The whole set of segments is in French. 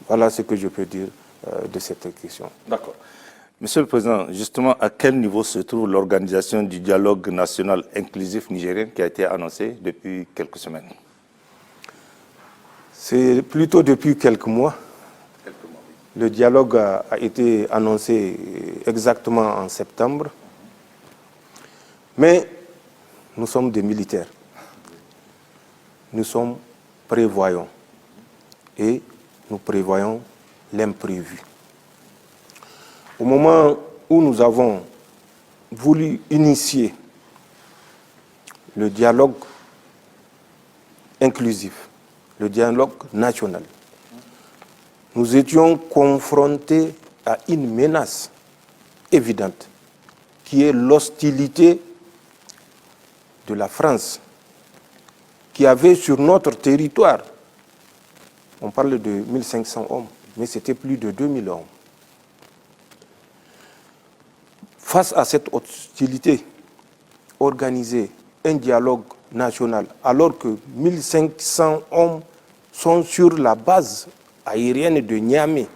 Voilà ce que je peux dire de cette question. D'accord. Monsieur le Président, justement, à quel niveau se trouve l'organisation du dialogue national inclusif nigérien qui a été annoncé depuis quelques semaines? C'est plutôt depuis quelques mois. Le dialogue a été annoncé exactement en septembre. Mais nous sommes des militaires. Nous sommes prévoyants. Et nous prévoyons l'imprévu. Au moment où nous avons voulu initier le dialogue inclusif, le dialogue national, nous étions confrontés à une menace évidente, qui est l'hostilité de la France, qui avait sur notre territoire, on parle de 1500 hommes, mais c'était plus de 2000 hommes. Face à cette hostilité, organiser un dialogue national, alors que 1500 hommes sont sur la base aérienne de Niamey,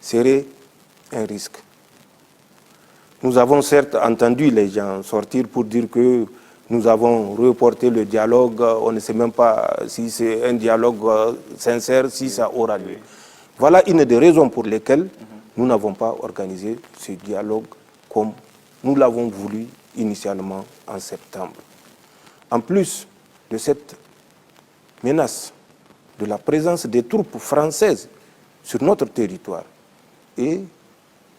serait un risque. Nous avons certes entendu les gens sortir pour dire que nous avons reporté le dialogue, on ne sait même pas si c'est un dialogue sincère, si ça aura lieu. Voilà une des raisons pour lesquelles nous n'avons pas organisé ce dialogue comme nous l'avons voulu initialement en septembre. En plus de cette menace de la présence des troupes françaises sur notre territoire, et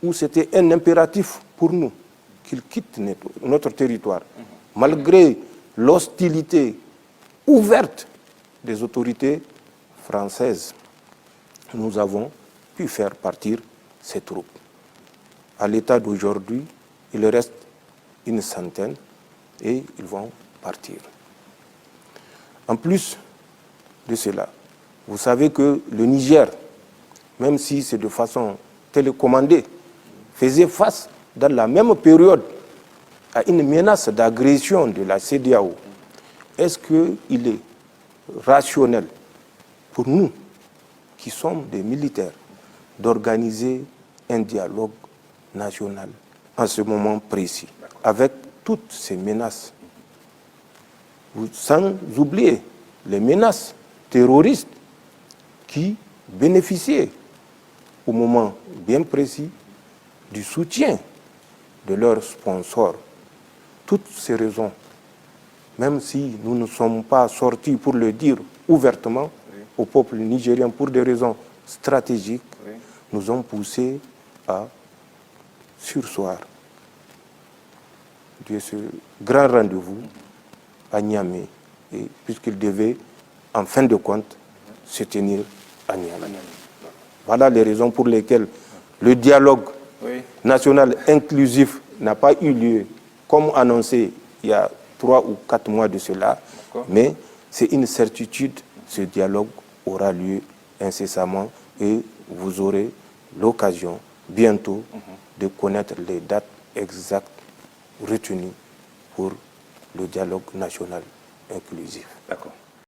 où c'était un impératif pour nous qu'ils quittent notre territoire, malgré l'hostilité ouverte des autorités françaises, nous avons pu faire partir ces troupes. À l'état d'aujourd'hui, il reste une centaine et ils vont partir. En plus de cela, vous savez que le Niger, même si c'est de façon télécommandée, faisait face dans la même période à une menace d'agression de la CEDEAO. Est-ce qu'il est rationnel pour nous, qui sommes des militaires, d'organiser un dialogue national en ce moment précis, avec toutes ces menaces, sans oublier les menaces terroristes qui bénéficiaient au moment bien précis du soutien de leurs sponsors. Toutes ces raisons, même si nous ne sommes pas sortis pour le dire ouvertement au peuple nigérien pour des raisons stratégiques, nous ont poussé à surseoir de ce grand rendez-vous à Niamey, puisqu'il devait, en fin de compte, se tenir à Niamey. Voilà les raisons pour lesquelles le dialogue national inclusif n'a pas eu lieu, comme annoncé il y a 3 ou 4 mois de cela, mais c'est une certitude, ce dialogue aura lieu incessamment et vous aurez l'occasion bientôt de connaître les dates exactes retenues pour le dialogue national inclusif. D'accord.